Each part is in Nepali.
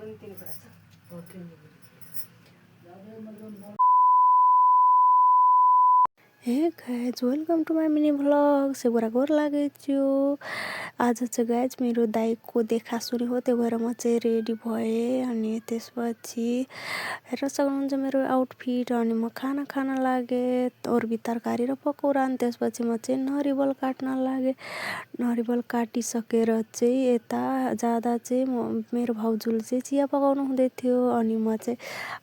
हे guys welcome to my mini vlog सेगुरा गोर लागेछु। आज चाहिँ गाइज मेरो दाइको देखासुनी हो, त्यही भएर म चाहिँ रेडी भएँ। अनि त्यसपछि हेर्न सक्नुहुन्छ मेरो आउटफिट। अनि म खाना खान लागेँ, अरबी तरकारी र पकौडा। अनि त्यसपछि म चाहिँ नरिवल काट्न लागेँ। नरिवल काटिसकेर चाहिँ यता जाँदा चाहिँ मेरो भाउजूले चाहिँ चिया पकाउनु हुँदै थियो। अनि म चाहिँ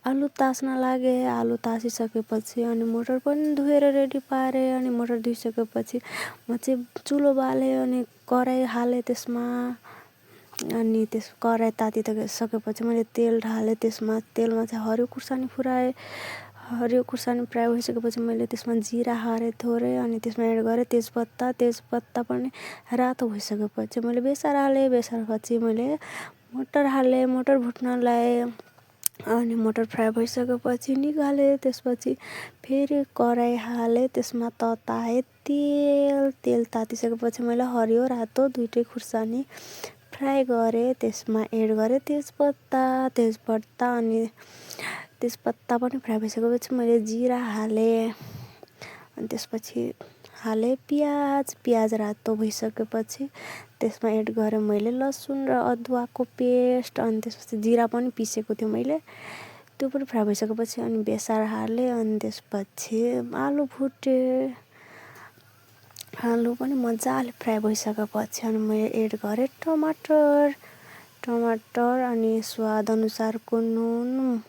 आलु तास्न लागेँ। आलु तासिसकेपछि अनि मोटर पनि धोएर रेडी पारेँ। अनि मोटर धोइसकेपछि म चाहिँ चुलो बालेँ अनि कराई हालेँ त्यसमा। अनि त्यस कराई तातिसकेपछि मैले तेल ढालेँ त्यसमा। तेलमा चाहिँ हरियो खुर्सानी फुराएँ। हरियो खुर्सानी फ्राई भइसकेपछि मैले त्यसमा जिरा हालेँ थोरै। अनि त्यसमा एड गरेँ तेजपत्ता पनि रातो भइसकेपछि मैले बेसार हालेँ। बेसारपछि मैले मटर हालेँ, मटर भुट्न लाएँ। अनि मटर फ्राई भइसकेपछि निकालेँ। त्यसपछि फेरि कराई हालेँ, त्यसमा तताएँ तेल तातिसकेपछि मैले हरियो रातो दुइटै खुर्सानी फ्राई गरेँ। त्यसमा एड गरेँ तेजपत्ता अनि तेजपत्ता पनि फ्राई भइसकेपछि मैले जिरा हालेँ। अनि त्यसपछि हालेँ पियाज रातो भइसकेपछि त्यसमा एड गरेँ मैले लसुन र अदुवाको पेस्ट। अनि त्यसपछि जिरा पनि पिसेको थियो मैले, त्यो पनि फ्राई भइसकेपछि अनि बेसार हालेँ। अनि त्यसपछि आलु भुटेँ। आलु पनि मजाले फ्राई भइसकेपछि अनि मैले एड गरेँ टमाटर अनि स्वाद अनुसारको नुन,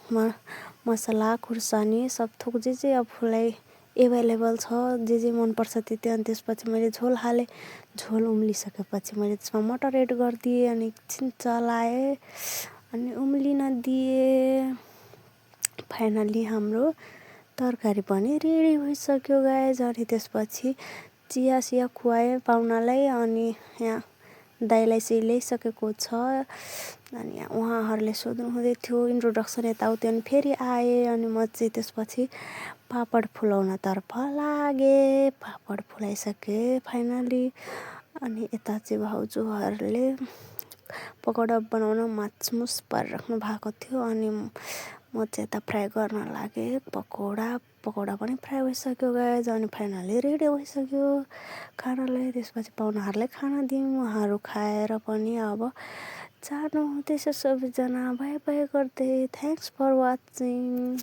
मसला, खुर्सानी सब थोक जे आफूलाई एभाइलेबल छ, जे मनपर्छ त्यति। अनि त्यसपछि मैले झोल हालेँ। झोल उम्लिसकेपछि मैले त्यसमा मटर एड गरिदिएँ अनि एकछिन चलाएँ अनि उम्लिन दिएँ। फाइनली हाम्रो तरकारी पनि रेडी भइसक्यो गाइज। अनि त्यसपछि चिया खुवाएँ पाहुनालाई। अनि यहाँ दाइलाई चाहिँ ल्याइसकेको छ। अनि उहाँहरूले सोध्नु हुँदै थियो इन्ट्रोडक्सन यताउति। अनि फेरि आएँ अनि म चाहिँ त्यसपछि पापड फुलाउनतर्फ लागेँ। पापड फुलाइसकेँ फाइनली। अनि यता चाहिँ भाउजूहरूले पकौडा बनाउन माचमुच पारिराख्नु भएको थियो। अनि म चाहिँ यता फ्राई गर्न लागेँ पकौडा पनि फ्राई भइसक्यो गाइज। अनि फाइनली रेडी भइसक्यो खानालाई। त्यसपछि पाहुनाहरूलाई खाना दिउँ। उहाँहरू खाएर पनि अब जानु हुँदैछ सबैजना। बाई बाई गर्दै थ्याङ्क्स फर वाचिङ।